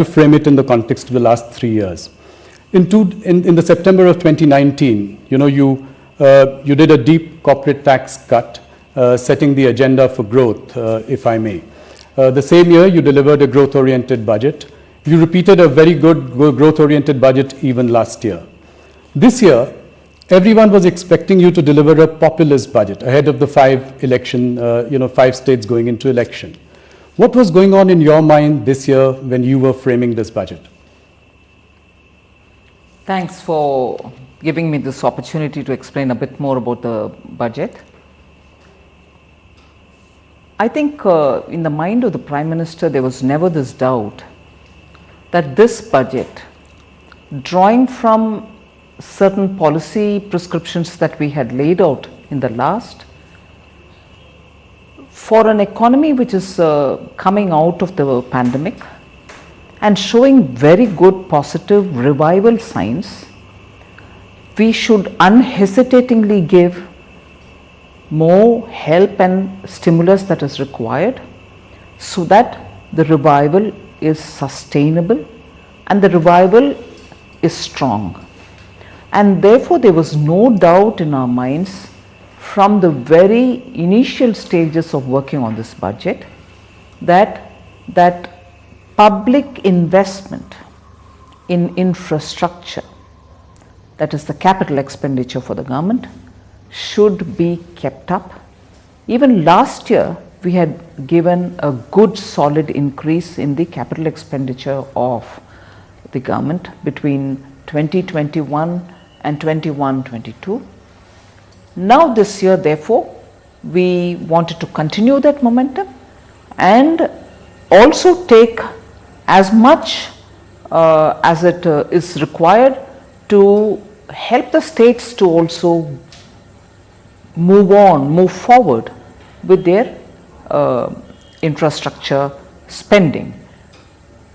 to frame it in the context of the last 3 years. In the September of 2019, you did a deep corporate tax cut, setting the agenda for growth, if I may. The same year, you delivered a growth-oriented budget. You repeated a very good growth-oriented budget even last year. This year, everyone was expecting you to deliver a populist budget ahead of the 5 states going into election. What was going on in your mind this year when you were framing this budget? Thanks for giving me this opportunity to explain a bit more about the budget. I think in the mind of the Prime Minister, there was never this doubt that this budget, drawing from certain policy prescriptions that we had laid out in the last, for an economy which is coming out of the pandemic and showing very good positive revival signs, we should unhesitatingly give more help and stimulus that is required so that the revival is sustainable and the revival is strong. And therefore, there was no doubt in our minds from the very initial stages of working on this budget that public investment in infrastructure, that is the capital expenditure for the government, should be kept up. Even last year, we had given a good solid increase in the capital expenditure of the government between 2021 and 21-22. Now this year, therefore, we wanted to continue that momentum and also take as much as it is required to help the states to also move forward with their infrastructure spending.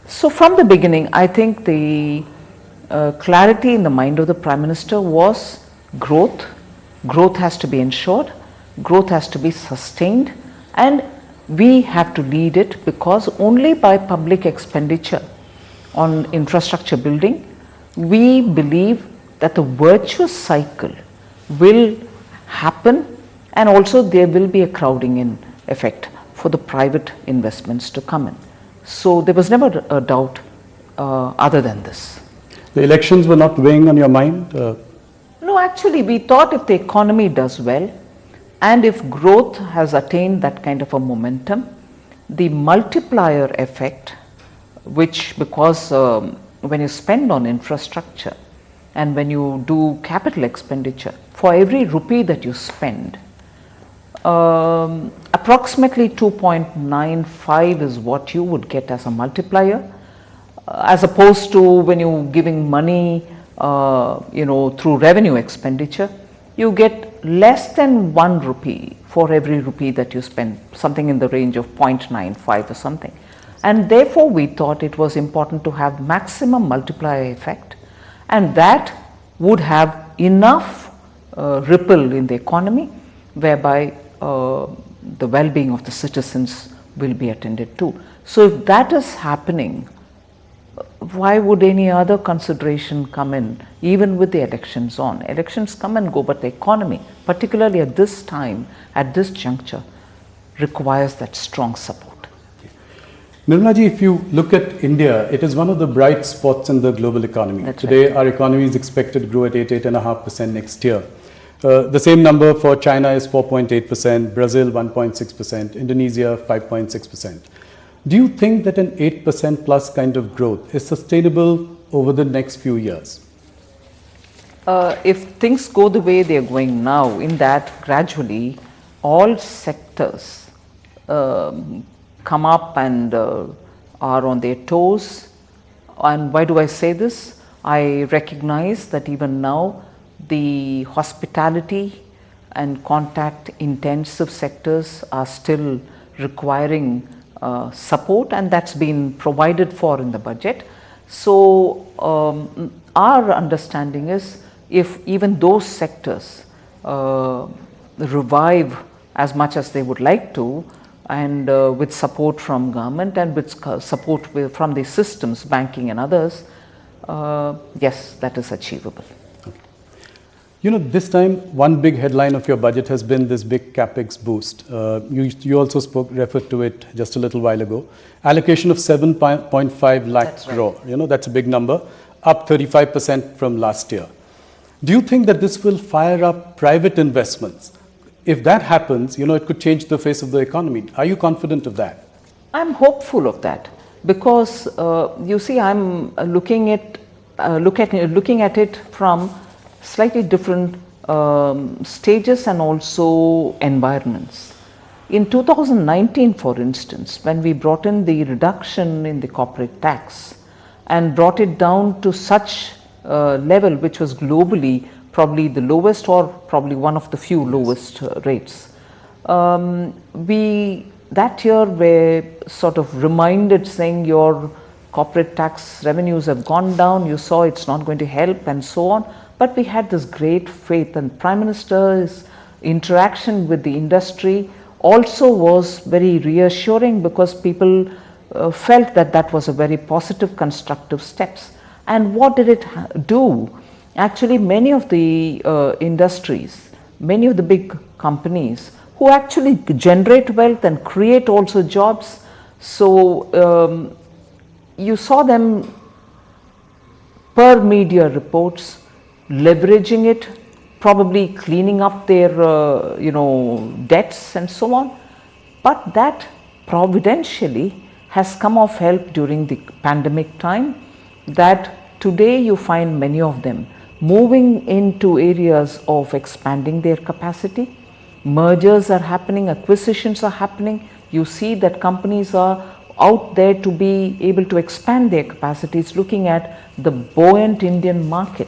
So from the beginning, I think the clarity in the mind of the Prime Minister was growth. Growth has to be ensured, growth has to be sustained, and we have to lead it, because only by public expenditure on infrastructure building, we believe that the virtuous cycle will happen, and also there will be a crowding in effect for the private investments to come in. So there was never a doubt other than this. The elections were not weighing on your mind? No, actually we thought if the economy does well and if growth has attained that kind of a momentum, the multiplier effect, which because when you spend on infrastructure and when you do capital expenditure, for every rupee that you spend, approximately 2.95 is what you would get as a multiplier, as opposed to when you're giving money through revenue expenditure, you get less than 1 rupee for every rupee that you spend, something in the range of 0.95 or something. And therefore we thought it was important to have maximum multiplier effect, and that would have enough ripple in the economy whereby the well-being of the citizens will be attended to. So if that is happening, why would any other consideration come in, even with the elections on? Elections come and go, but the economy, particularly at this time, at this juncture, requires that strong support. Nirmala ji, if you look at India, it is one of the bright spots in the global economy. That's Today, right. Our economy is expected to grow at 8.5% next year. The same number for China is 4.8%, Brazil 1.6%, Indonesia 5.6%. Do you think that an 8% plus kind of growth is sustainable over the next few years? If things go the way they are going now, in that gradually all sectors come up and are on their toes. And why do I say this? I recognize that even now the hospitality and contact intensive sectors are still requiring support, and that's been provided for in the budget. So our understanding is, if even those sectors revive as much as they would like to, and with support from government and with support from the systems, banking and others, yes, that is achievable. You know, this time, one big headline of your budget has been this big capex boost. You also referred to it just a little while ago. Allocation of 7.5 lakh crore. Right. You know, that's a big number, up 35% from last year. Do you think that this will fire up private investments? If that happens, you know, it could change the face of the economy. Are you confident of that? I'm hopeful of that because you see, I'm looking at it from slightly different stages and also environments. In 2019, for instance, when we brought in the reduction in the corporate tax and brought it down to such level which was globally probably the lowest or probably one of the few lowest rates. We that year were sort of reminded saying your corporate tax revenues have gone down, you saw it's not going to help and so on. But we had this great faith, and Prime Minister's interaction with the industry also was very reassuring because people felt that that was a very positive, constructive steps. And what did it do? Actually, many of the industries, many of the big companies who actually generate wealth and create also jobs, so you saw them per media reports leveraging it, probably cleaning up their debts and so on. But that providentially has come of help during the pandemic time, that today you find many of them moving into areas of expanding their capacity. Mergers are happening, acquisitions are happening. You see that companies are out there to be able to expand their capacities, looking at the buoyant Indian market.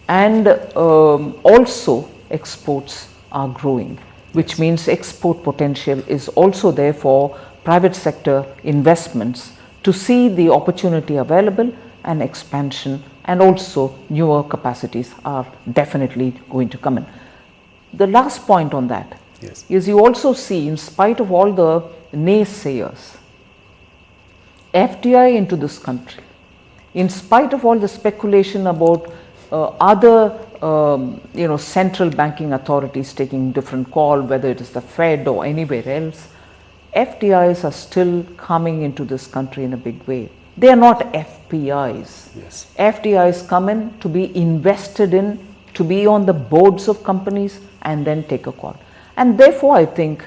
And also exports are growing, which means export potential is also there for private sector investments to see the opportunity available and expansion, and also newer capacities are definitely going to come in. The last point on that is you also see, in spite of all the naysayers, FDI into this country, in spite of all the speculation about other central banking authorities taking different call, whether it is the Fed or anywhere else, FDIs are still coming into this country in a big way. They are not FPIs. Yes. FDIs come in to be invested in, to be on the boards of companies and then take a call. And therefore, I think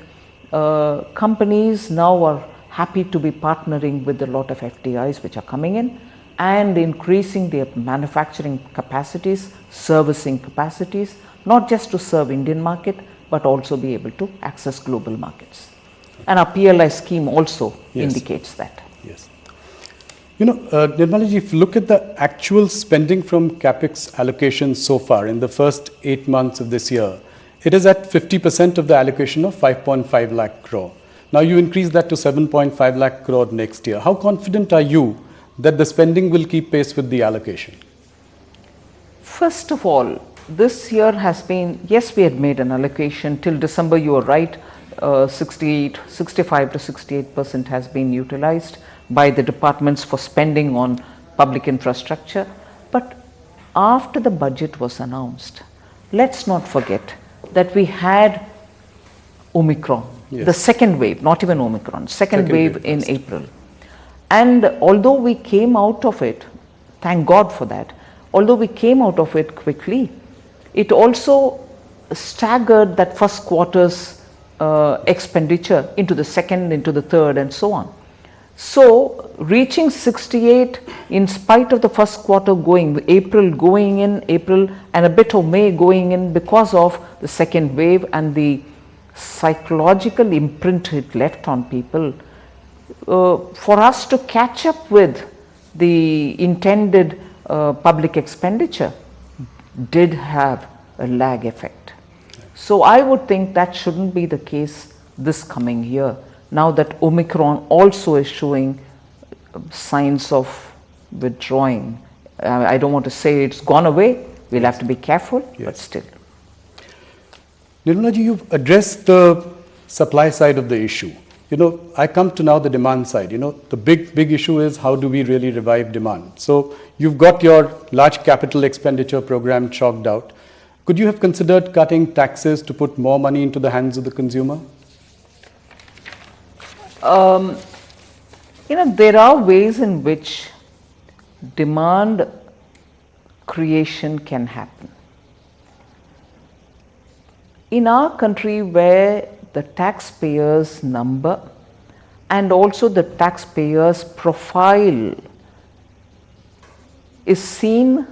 companies now are happy to be partnering with a lot of FDIs which are coming in and increasing their manufacturing capacities, servicing capacities, not just to serve Indian market, but also be able to access global markets. And our PLI scheme also indicates that. Yes. You know, Nirmala ji, if you look at the actual spending from capex allocation so far in the first 8 months of this year, it is at 50% of the allocation of 5.5 lakh crore. Now you increase that to 7.5 lakh crore next year. How confident are you that the spending will keep pace with the allocation? First of all, this year has been, yes, we had made an allocation till December, you are right, 65 to 68% has been utilized by the departments for spending on public infrastructure. But after the budget was announced, let's not forget that we had Omicron, the second wave, not even Omicron, second wave in April. And although we came out of it, thank God for that, although we came out of it quickly, it also staggered that first quarter's expenditure into the second, into the third and so on. So reaching 68 in spite of the first quarter April and a bit of May going in because of the second wave and the psychological imprint it left on people, for us to catch up with the intended public expenditure did have a lag effect. So I would think that shouldn't be the case this coming year, now that Omicron also is showing signs of withdrawing. I don't want to say it's gone away, we'll have to be careful, but still. Nirmala ji, you've addressed the supply side of the issue. I come to now the demand side. The big issue is how do we really revive demand? So you've got your large capital expenditure program chalked out. Could you have considered cutting taxes to put more money into the hands of the consumer? There are ways in which demand creation can happen. In our country, where the taxpayers' number and also the taxpayers' profile is seen,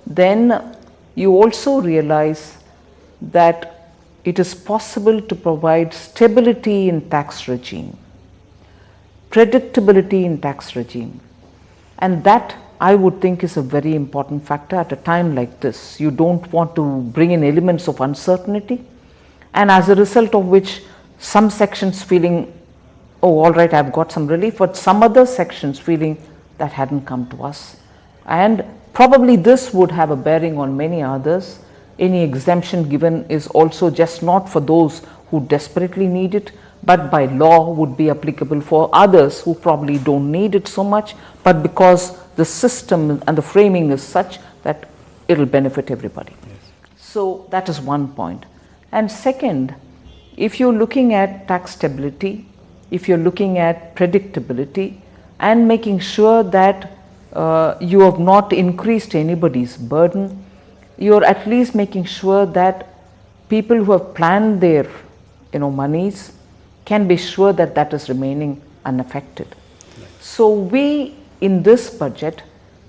then you also realize that it is possible to provide stability in tax regime, predictability in tax regime, and that I would think is a very important factor at a time like this. You don't want to bring in elements of uncertainty, and as a result of which some sections feeling, oh, all right, I've got some relief, but some other sections feeling that hadn't come to us. And probably this would have a bearing on many others. Any exemption given is also just not for those who desperately need it, but by law would be applicable for others who probably don't need it so much, but because the system and the framing is such that it'll benefit everybody. Yes. So that is one point. And second, if you're looking at tax stability, if you're looking at predictability and making sure that you have not increased anybody's burden, you're at least making sure that people who have planned their monies can be sure that that is remaining unaffected. Right. So we in this budget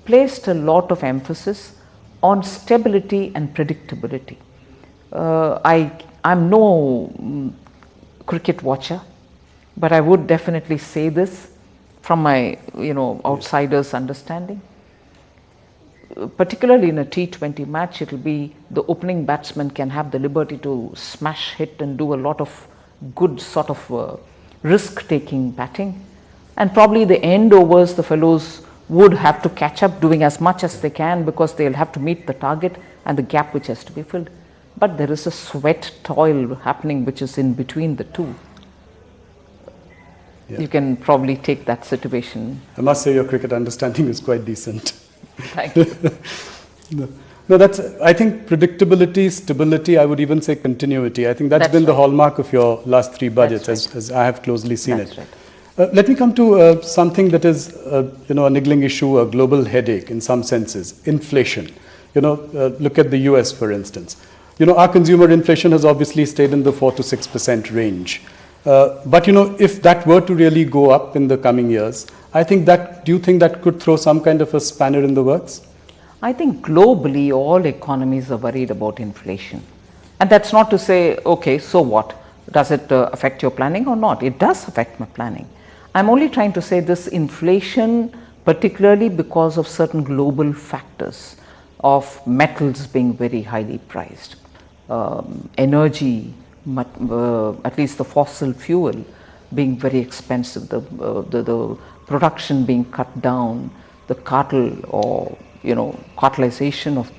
placed a lot of emphasis on stability and predictability. I'm no cricket watcher, but I would definitely say this from my outsider's understanding. Particularly in a T20 match, it will be the opening batsman can have the liberty to smash hit and do a lot of good sort of risk-taking batting, and probably the end overs the fellows would have to catch up doing as much as they can because they'll have to meet the target and the gap which has to be filled. But there is a sweat toil happening which is in between the two. Yeah. You can probably take that situation. I must say your cricket understanding is quite decent. Thank you. No, that's, I think predictability, stability, I would even say continuity. I think that's been the hallmark of your last three budgets, as I have closely seen it. Right. Let me come to something that is, a niggling issue, a global headache in some senses, inflation. Look at the US, for instance. Our consumer inflation has obviously stayed in the 4 to 6% range. But, if that were to really go up in the coming years, do you think that could throw some kind of a spanner in the works? I think globally all economies are worried about inflation. And that's not to say, okay, so what? Does it affect your planning or not? It does affect my planning. I'm only trying to say this inflation, particularly because of certain global factors of metals being very highly priced, energy, at least the fossil fuel being very expensive, the production being cut down, the cattle or cartelization of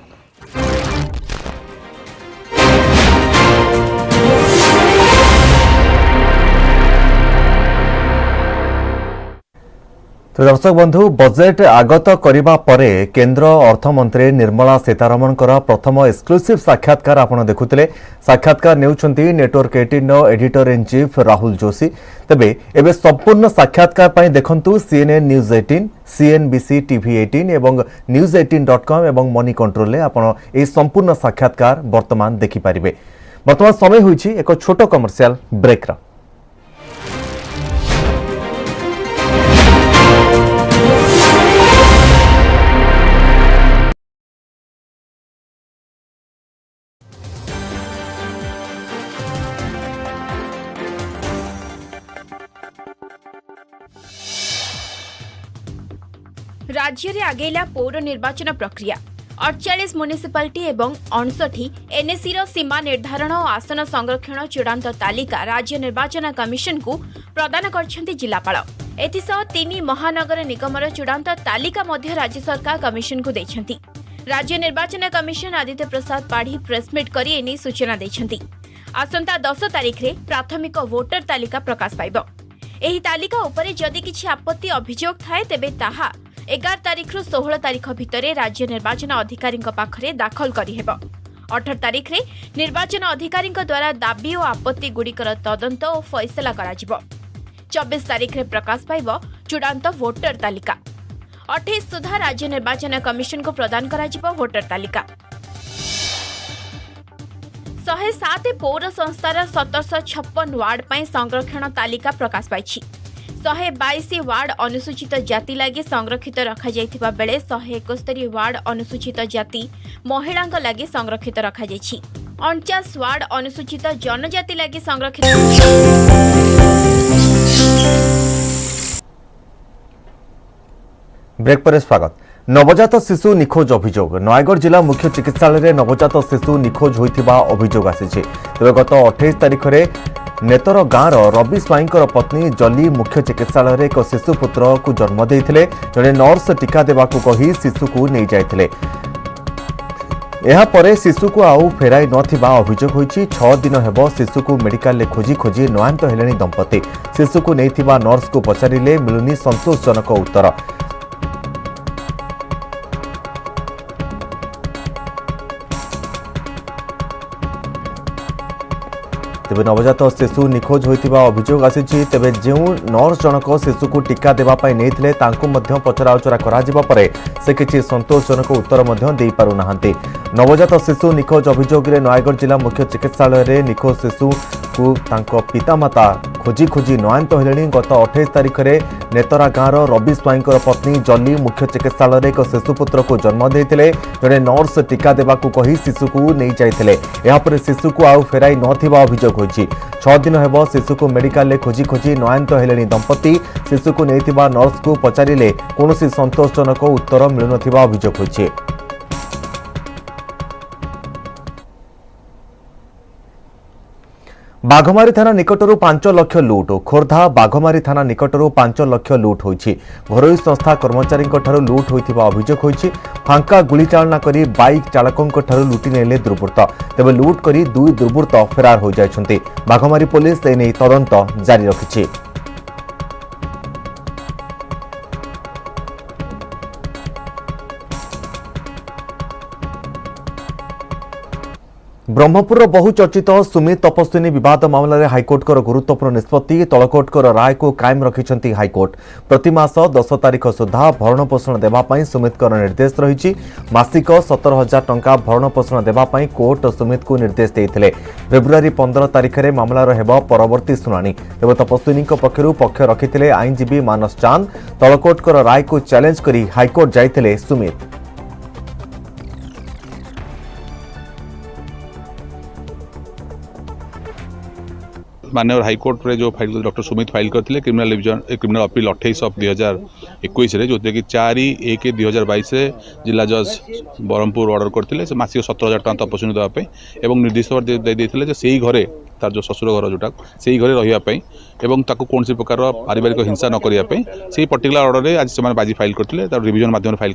तो दर्शक बंधु budget आगत करिबा परे केंद्र अर्थमंत्री निर्मला सीतारमण प्रथम exclusive साक्षात्कार आपण देखुतिले साक्षात्कार नेउछंती network 18 editor in chief Rahul Joshi तबे एबे संपूर्ण साक्षात्कार पई देखंतु CNN न्यूज 18 CNBC TV 18 एवं news18.com एवं मनी कंट्रोल ले आपण ए संपूर्ण साक्षात्कार वर्तमान देखि परिबे। वर्तमान समय होईछि एक छोटो कमर्शियल ब्रेक रा। राज्य में आगेला पौर निर्वाचन प्रक्रिया 48 म्युनिसिपालिटी एवं 59 एनएसी सीमा निर्धारण और आसन संरक्षण चूड़ांत तालिका राज्य निर्वाचन कमिशन को प्रदान करछंती जिलापाल। एथिसह 3 महानगर निगमर चूड़ांत तालिका मध्य राज्य सरकार कमिशन को देछंती। राज्य निर्वाचन कमिशन आदित्य प्रसाद पाढ़ी प्रेसमिट करी एनी सूचना देछंती। आसंता 10 तारिख रे प्राथमिक वोटर तालिका प्रकाश पाइब। एही तालिका उपरे जदि किछि आपत्ति अभियोग थाए तेबे ताहा 11 तारिख रु 16 तारिख भितरे राज्य निर्वाचन अधिकारी पाखरे दाखल करि हेबो। 18 तारिख रे निर्वाचन अधिकारी द्वारा दाबी और आपत्ति गुड़िकर तदंत और फैसला करा जिवो। 24 तारिख रे प्रकाश पाइब चूड़ांत वोटर तालिका। 28 सुधा राज्य निर्वाचन कमिशन को प्रदान करा जिवो वोटर तालिका। 107 पौर संस्थार 1756 वार्ड पर संरक्षण तालिका प्रकाश पाई। 122 वार्ड अनुसूचित जाति लगी संरक्षित रखा जाइथिबा बेले 171 वार्ड अनुसूचित जाति महिला लगी संरक्षित रखा जाइछि। 49 वार्ड अनुसूचित जनजाति लगी संरक्षित। ब्रेक पर स्वागत। नवजात शिशु निखोज अभियोग नयगढ़ जिला मुख्य चिकित्सालय नवजात शिशु निखोज होइथिबा अभियोग आसीछि। तेबे गत 28 तारिख रे नेतर गाँवर रवि स्वाईंकर पत्नी जली मुख्य चिकित्सालय एक शिशुपुत्र को जन्म देइथिले। जड़े नर्स टीका देबाकू कही शिशु को नहीं जाइथिले। यापर शिशु को आउ फेराई नथिबा अभियोग होइछि। 6 दिन हेब शिशु को मेडिकल ले खोजी खोजी नयांत हेलेनी दंपति। शिशु को नैथिबा नर्स को पचारिले मिलुनी संतोषजनक उत्तर। तेबे नवजात शिशु निखोज होइतिबा अभियोग आसीछि। तेबे जो नर्स जनक शिशु को टीका देबा पई नेइथिले तांको मध्य पचराउचरा करा जिबा परे से किछि संतोषजनक उत्तर मध्य देई पारु नाहंती। नवजात शिशु निखोज अभियोग रे नयगढ़ जिला मुख्य चिकित्सालय रे निखोज शिशु को तांको पितामाता खोजी खोजी नयांत हेलेनी। गत 28 तारिख रे नेतरा गाँवर रवि स्वाईंकर पत्नी जली मुख्य चिकित्सालय एक शिशुपुत्र को जन्म देइथिले। जड़े नर्स टीका देबाकू कही शिशु को नहीं जाइथिले। यापर शिशु को आउ फेराई नथिबा अभियोग होइछि। 6 दिन हेब शिशु को मेडिकल ले खोजी खोजी नयांत हेलेनी दंपति। शिशु को नैथिबा नर्स को पचारिले कोनोसी संतोषजनक उत्तर मिलु नथिबा अभियोग होइछि। बाघमारी थाना निकटरू 5 लाख लुट। खोर्धा बाघमारी थाना निकटरू 5 लाख लुट होइछि। घरोई संस्था कर्मचारी लुट होइथिबा अभियोग होइछि। फांका गुलीचालना करी बाइक चालकों ठारू लुटि नेले दुर्बृत्त। तेबे लुट करी 2 दुर्बृत्त फेरार हो जाइछन्ति। बाघमारी पुलिस एने तदंत जारी रखिछि। ब्रह्मपुर बहुचर्चित सुमित तपस्विनी विवाद मामलें हाइकोर्ट गुरुत्वपूर्ण निष्पत्ति। तलकोर्ट राय को कायम रखिछन्ति हाइकोर्ट। प्रति मास 10 तारिख सुधा भरण पोषण देवाई सुमित निर्देश रही। मासिक 17,000 टंका भरण पोषण देवाई कोर्ट सुमित को निर्देश देते। फेब्रुआरी 15 तारिख में मामलार हेब परवर्ती शुणाणी। तेज तपस्विनी पक्षर पक्ष रखिते आईनजीवी मानस चांद। तलकोर्ट राय को चैलेंज करी हाइकोर्ट जाइते सुमित। माननीय हाईकोर्ट रे जो फाइल डॉक्टर सुमित फाइल करते क्रिमिनल अपील 28/2021 जो कि 4/1/2022 जिला जज ब्रह्मपुर ऑर्डर करते मासिक 17,000 टंका तपस्विनी देवाई और निर्देश देते से घरे तार जो ससुर घर जोटा से घरे रही कौन प्रकार पारिवारिक हिंसा न करने से पर्टिकुलर ऑर्डर में आज से बाजी फाइल करते रिविजन माध्यम फाइल